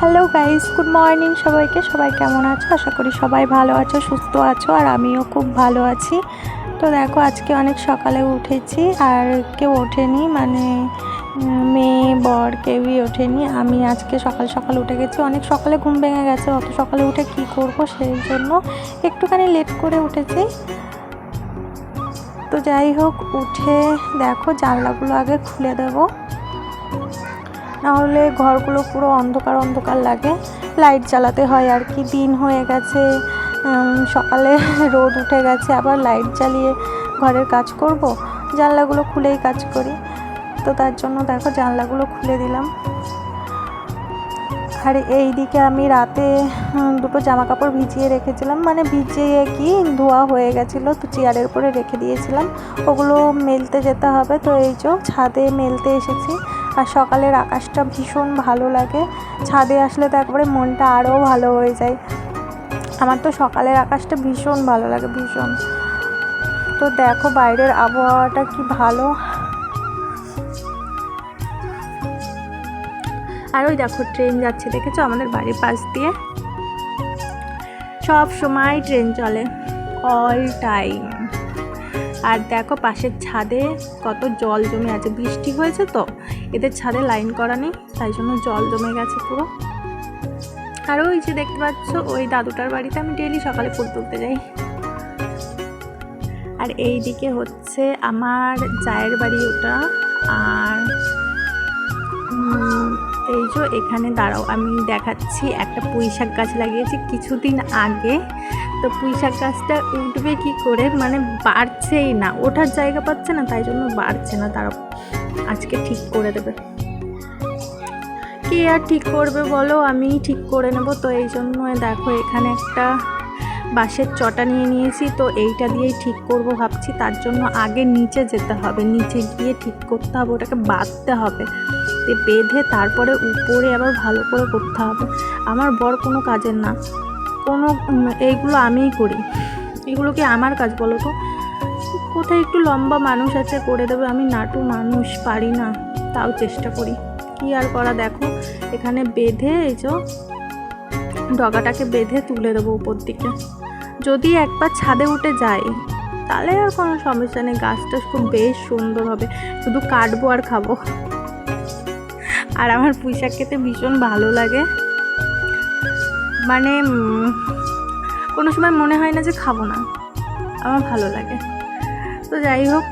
Hello guys, good morning সবাইকে। সবাই কেমন আছো? আশা করি সবাই ভালো আছো, সুস্থ আছো, আর আমিও খুব ভালো আছি। তো দেখো, আজকে অনেক সকালে উঠেছি, আর কেউ ওঠেনি, মানে মেয়ে বর কেউই ওঠেনি। আমি আজকে সকাল সকাল উঠে গেছি, অনেক সকালে ঘুম ভেঙে গেছে। অত সকালে উঠে কি করব, সেই জন্য একটুখানি লেট করে উঠেছি। তো যাই হোক, উঠে দেখো জানলাগুলো আগে খুলে দেবো, নাহলে ঘরগুলো পুরো অন্ধকার অন্ধকার লাগে। লাইট জ্বালাতে হয় আর কি, দিন হয়ে গেছে, সকালে রোদ উঠে গেছে, আবার লাইট জ্বালিয়ে ঘরের কাজ করব? জানলাগুলো খুলেই কাজ করি। তো তার জন্য দেখো জানলাগুলো খুলে দিলাম। আর এই দিকে আমি রাতে দুটো জামা কাপড় ভিজিয়ে রেখেছিলাম, মানে ভিজিয়ে কি ধোয়া হয়ে গেছিলো, তো চেয়ারের উপরে রেখে দিয়েছিলাম। ওগুলো মেলতে যেতে হবে। তো এই যে ছাদে মেলতে এসেছি। আর সকালের আকাশটা ভীষণ ভালো লাগে, ছাদে আসলে তো একবারে মনটা আরও ভালো হয়ে যায়। আমার তো সকালের আকাশটা ভীষণ ভালো লাগে, ভীষণ। তো দেখো বাইরের আবহাওয়াটা কি ভালো। আর ওই দেখো ট্রেন যাচ্ছে, দেখেছো আমাদের বাড়ির পাশ দিয়ে সব সময় ট্রেন চলে, অল টাইম। আর দেখো পাশের ছাদে কত জল জমে আছে, বৃষ্টি হয়েছে তো, এদের ছাদে লাইন করা নেই, তাই জন্য জল জমে গেছে পুরো। আর ওই যে দেখতে পাচ্ছ, ওই দাদুটার বাড়িতে আমি ডেইলি সকালে ফুল তুলতে যাই। আর এই দিকে হচ্ছে আমার জায়ের বাড়ি ওটা। আর এই যে এখানে দাঁড়াও, আমি দেখাচ্ছি, একটা পুঁইশাক গাছ লাগিয়েছি কিছুদিন আগে। তো পুঁইশাক গাছটা উঠবে কি করে, মানে বাড়ছেই না, ওঠার জায়গা পাচ্ছে না, তাই জন্য বাড়ছে না। দাঁড়াও, আজকে ঠিক করে দেবে। কে আর ঠিক করবে বলো, আমি ঠিক করে নেব। তো এই জন্য দেখো এখানে একটা বাঁশের চটা নিয়ে নিয়েছি, তো এইটা দিয়েই ঠিক করব ভাবছি। তার জন্য আগে নিচে যেতে হবে, নিচে গিয়ে ঠিক করতে হবে, ওটাকে বাঁধতে হবে, বেঁধে তারপরে উপরে আবার ভালো করে করতে হবে। আমার বর কোনো কাজের না, এইগুলো আমিই করি। এগুলো কি আমার কাজ বলো তো? কোথায় একটু লম্বা মানুষ আছে করে দেবে, আমি নাটু মানুষ, পারি না, তাও চেষ্টা করি। কি আর করা, দেখো এখানে বেঁধে, এই যে ডগাটাকে বেঁধে তুলে দেবো উপর দিকে। যদি একবার ছাদে উঠে যায় তাহলে আর কোনো সমস্যা নেই, গাছটা খুব বেশ সুন্দর হবে, শুধু কাটবো আর খাবো। আর আমার পুঁইশাক খেতে ভীষণ ভালো লাগে, মানে কোনো সময় মনে হয় না যে খাবো না, আমার ভালো লাগে। তো যাই হোক,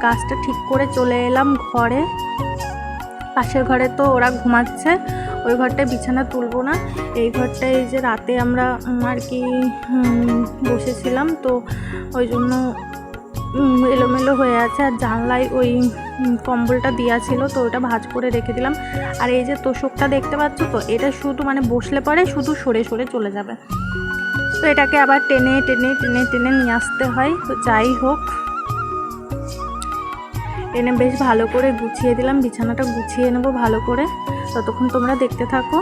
গাছটা ঠিক করে চলে এলাম ঘরে। পাশের ঘরে তো ওরা ঘুমাচ্ছে, ওই ঘরটায় বিছানা তুলবো না, এই ঘরটায় এই যে রাতে আমরা আর কি বসেছিলাম, তো ওই জন্য এলোমেলো হয়ে আছে। আর জানলায় ওই কম্বলটা দেওয়া ছিল, তো ওটা ভাঁজ করে রেখে দিলাম। আর এই যে তোষকটা দেখতে পাচ্ছ তো, এটা শুধু মানে বসলে পরে শুধু সরে সরে চলে যাবে, তো এটাকে আবার টেনে টেনে টেনে টেনে নিয়ে আসতে হয়। তো যাই হোক, এনে বেশ ভালো করে গুছিয়ে দিলাম, বিছানাটা গুছিয়ে নেবো ভালো করে। ততক্ষণ তোমরা দেখতে থাকো।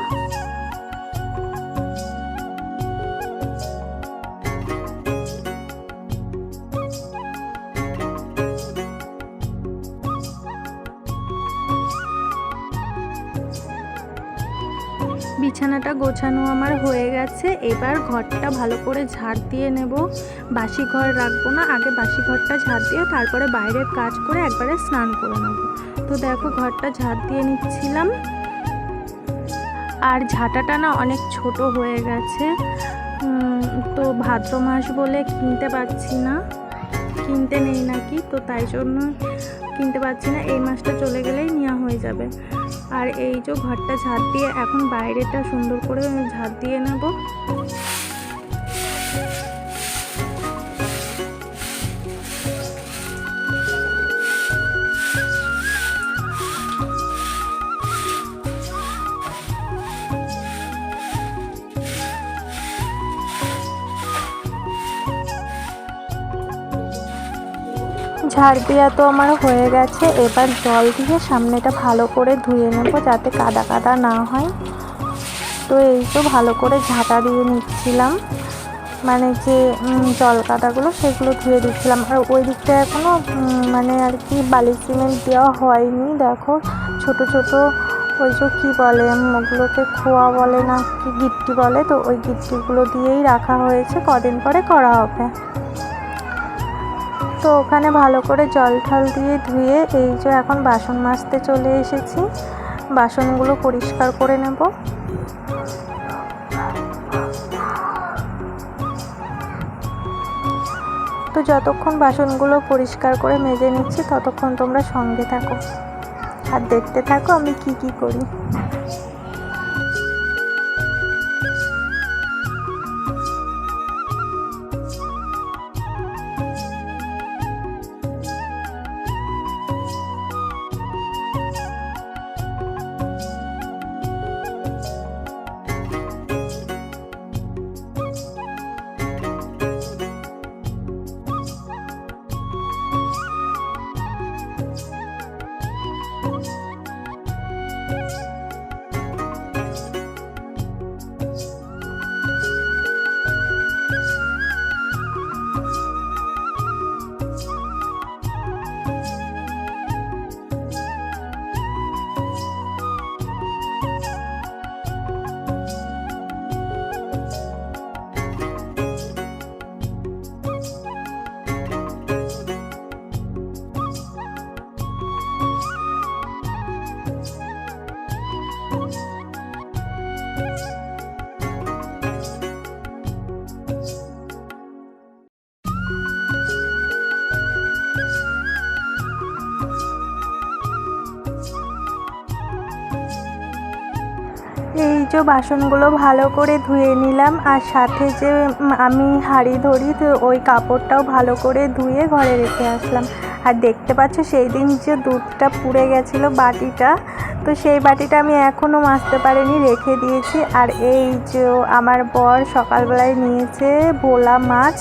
বিছানাটা গোছানো আমার হয়ে গেছে, এবার ঘরটা ভালো করে ঝাড় দিয়ে নেব। বাসি ঘর রাখবো না, আগে বাসি ঘরটা ঝাড় দিয়ে তারপরে বাইরের কাজ করে একবারে স্নান করে নেব। তো দেখো ঘরটা ঝাড় দিয়ে নিচ্ছিলাম। আর ঝাঁটাটা না অনেক ছোট হয়ে গেছে, তো ভাদ্র মাস বলে কিনতে পারছি না, কিনতে নেই নাকি, তো তাই জন্য কিনতে পারছি না, এই মাসটা চলে গেলেই নেওয়া হয়ে যাবে। আর এই যে ঘরটা ঝাড় দিয়ে এখন বাইরেটা সুন্দর করে ঝাড় দিয়ে নেব। ঝাড় দেওয়া তো আমার হয়ে গেছে, এবার জল দিয়ে সামনেটা ভালো করে ধুয়ে নেব যাতে কাদা কাদা না হয়। তো এই তো ভালো করে ঝাঁটা দিয়ে নিচ্ছিলাম, মানে যে জল কাদাগুলো সেগুলো ধুয়ে দিচ্ছিলাম। আর ওই দিকটা এখনও মানে আর কি বালি সিমেন্ট দেওয়া হয়নি, দেখো ছোট ছোট ওই যে কী বলে ওগুলোকে খোয়া বলে না কি গিট্টি বলে, তো ওই গিট্টিগুলো দিয়েই রাখা হয়েছে, কদিন পরে করা হবে। তো ওখানে ভালো করে জল ঠল দিয়ে ধুয়ে এই যে এখন বাসন মাজতে চলে এসেছি, বাসনগুলো পরিষ্কার করে নেব। তো যতক্ষণ বাসনগুলো পরিষ্কার করে মেজে নিচ্ছি ততক্ষণ তোমরা সঙ্গে থাকো আর দেখতে থাকো আমি কি কি করি। এই যে বাসনগুলো ভালো করে ধুয়ে নিলাম, আর সাথে যে আমি হাঁড়ি ধরি তো ওই কাপড়টাও ভালো করে ধুয়ে ঘরে রেখে আসলাম। আর দেখতে পাচ্ছ সেই দিন যে দুধটা পুড়ে গেছিলো বাটিটা, তো সেই বাটিটা আমি এখনও মাজতে পারিনি, রেখে দিয়েছি। আর এই যে আমার বর সকালবেলায় নিয়েছে ভোলা মাছ,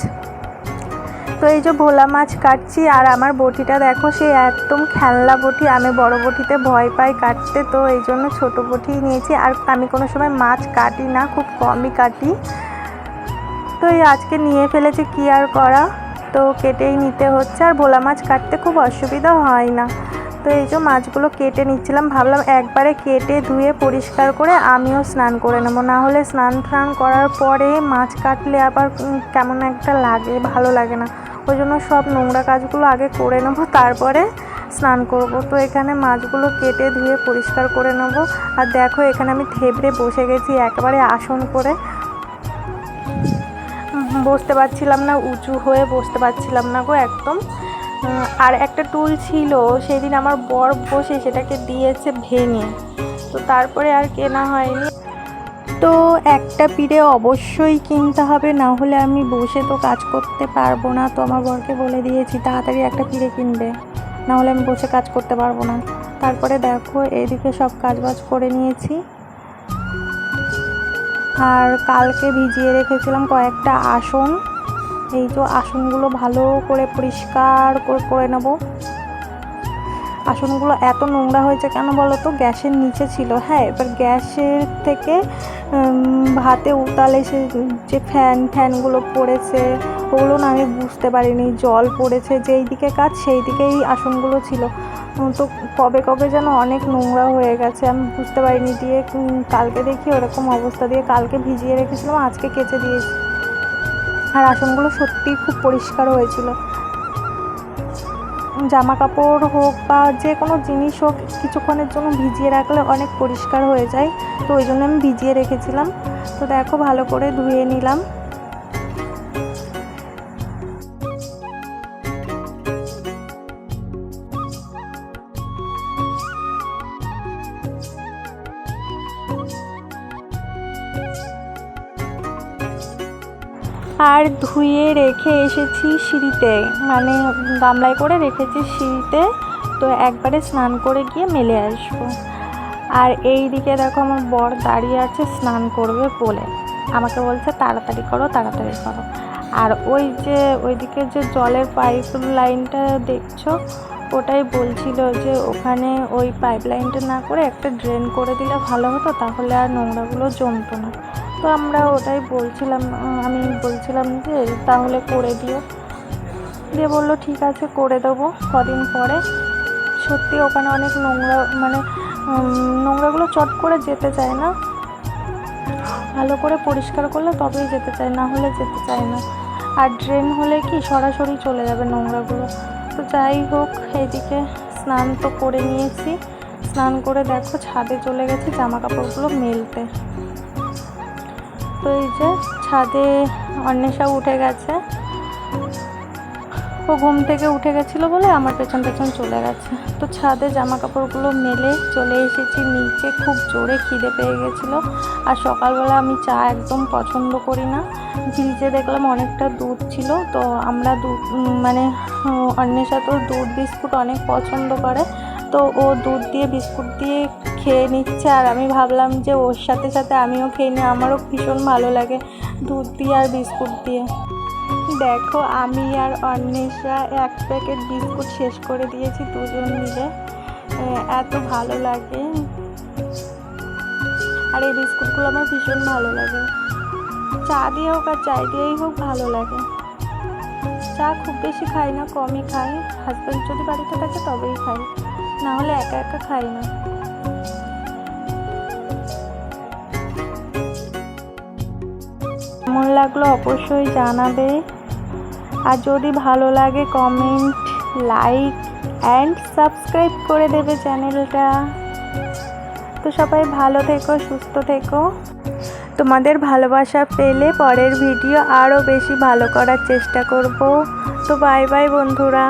তো এই যে ভোলা মাছ কাটছি। আর আমার বটিটা দেখো সে একদম খেলনা বটি, আমি বড় বটিতে ভয় পাই কাটতে, তো এই জন্য ছোটো বটি নিয়েছি। আর আমি কোনো সময় মাছ কাটি না, খুব কমই কাটি, তো এই আজকে নিয়ে ফেলেছি, কি আর করা, তো কেটেই নিতে হচ্ছে। আর ভোলা মাছ কাটতে খুব অসুবিধা হয় না, তো এই যে মাছগুলো কেটে নিচ্ছিলাম। ভাবলাম একবারে কেটে ধুয়ে পরিষ্কার করে আমিও স্নান করে নেবো, না হলে স্নান টান করার পরে মাছ কাটলে আবার কেমন একটা লাগে, ভালো লাগে না। ওই জন্য সব নোংরা কাজগুলো আগে করে নেবো, তারপরে স্নান করব। তো এখানে মাছগুলো কেটে ধুয়ে পরিষ্কার করে নেব। আর দেখো এখানে আমি থেবড়ে বসে গেছি একেবারে আসন করে, বসতে পারছিলাম না, উঁচু হয়ে বসতে পারছিলাম না গো একদম। আর একটা টুল ছিল সেদিন আমার বর বসে সেটাকে দিয়েছে ভেঙে, তো তারপরে আর কেনা হয়নি। তো একটা পিঠে অবশ্যই কিনতে হবে, না হলে আমি বসে তো কাজ করতে পারবো না। তো আমার বরকে বলে দিয়েছি তাড়াতাড়ি একটা পিঠে কিনবে, না হলে আমি বসে কাজ করতে পারবো না। তারপরে দেখো এইদিকে সব কাজবাজ করে নিয়েছি। আর কালকে ভিজিয়ে রেখেছিলাম কয়েকটা আসন, এই যে আসনগুলো ভালো করে পরিষ্কার করে নেব। আসনগুলো এত নোংরা হয়েছে কেন বলো তো, গ্যাসের নিচে ছিল। হ্যাঁ, এবার গ্যাসের থেকে ভাতে উতাল এসে যে ফ্যানগুলো পড়েছে ওগুলো না আমি বুঝতে পারিনি, জল পড়েছে যেই দিকে কাজ সেই দিকেই আসনগুলো ছিল, তো কবে যেন অনেক নোংরা হয়ে গেছে, আমি বুঝতে পারিনি। দিয়ে কালকে দেখি ওরকম অবস্থা, দিয়ে কালকে ভিজিয়ে রেখেছিলাম, আজকে কেচে দিয়েছি। আর আসনগুলো সত্যিই খুব পরিষ্কার হয়েছিল। জামা কাপড় হোক বা যে কোনো জিনিস হোক কিছুক্ষণের জন্য ভিজিয়ে রাখলে অনেক পরিষ্কার হয়ে যায়, তো ওই জন্য আমি ভিজিয়ে রেখেছিলাম। তো দেখো ভালো করে ধুয়ে নিলাম। আর ধুয়ে রেখে এসেছি সিঁড়িতে, মানে গামলায় করে রেখেছি সিঁড়িতে, তো একবারে স্নান করে গিয়ে মেলে আসবো। আর এই দিকে দেখো আমার বর দাঁড়িয়ে আছে স্নান করবে বলে, আমাকে বলছে তাড়াতাড়ি করো তাড়াতাড়ি করো। আর ওই যে ওইদিকে যে জলের পাইপ লাইনটা দেখছো, ওটাই বলছিল যে ওখানে ওই পাইপ লাইনটা না করে একটা ড্রেন করে দিলে ভালো হতো, তাহলে আর নোংরাগুলো জমতো না। তো আমরা ওটাই বলছিলাম, আমি বলছিলাম যে তাহলে করে দিও, দিয়ে বললো ঠিক আছে করে দেবো কদিন পরে। সত্যি ওখানে অনেক নোংরা, মানে নোংরাগুলো চট করে যেতে চায় না, ভালো করে পরিষ্কার করলে তবেই যেতে চায়, না হলে যেতে চায় না। আর ড্রেন হলে কি সরাসরি চলে যাবে নোংরাগুলো। তো যাই হোক, এইদিকে স্নান তো করে নিয়েছি, স্নান করে দেখো ছাদে চলে গেছি জামা কাপড়গুলো মেলতে। তো এই যে ছাদে অন্বেষা উঠে গেছে, ও ঘুম থেকে উঠে গেছিলো বলে আমার পেছন পেছন চলে গেছে। তো ছাদে জামা কাপড়গুলো মেলে চলে এসেছি নিচে, খুব জোরে খিদে পেয়ে গেছিলো। আর সকালবেলা আমি চা একদম পছন্দ করি না, ফ্রিজে দেখলাম অনেকটা দুধ ছিল, তো আমরা দুধ মানে অন্বেষা তো দুধ বিস্কুট অনেক পছন্দ করে, তো ও দুধ দিয়ে বিস্কুট দিয়ে খেয়ে নিচ্ছে। আর আমি ভাবলাম যে ওর সাথে সাথে আমিও খেয়ে নিই, আমারও ভীষণ ভালো লাগে দুধ দিয়ে আর বিস্কুট দিয়ে। দেখো আমি আর অন্বেষা এক প্যাকেট বিস্কুট শেষ করে দিয়েছি দুজন মিলে, এত ভালো লাগে। আর এই বিস্কুটগুলো আমার ভীষণ ভালো লাগে, চা দিয়ে হোক আর চাই দিয়েই হোক ভালো লাগে। চা খুব বেশি খাই না, কমই খাই, হাজব্যান্ড যদি বাড়িতে থাকে তবেই খাই, না হলে একা একা খাই না। কেমন লাগলো অবশ্যই জানাবে, আর যদি ভালো লাগে কমেন্ট, লাইক অ্যান্ড সাবস্ক্রাইব করে দেবে চ্যানেলটা। তো সবাই ভালো থেকো, সুস্থ থেকো। তোমাদের ভালোবাসা পেলে পরের ভিডিও আরও বেশি ভালো করার চেষ্টা করব। তো বাই বাই বন্ধুরা।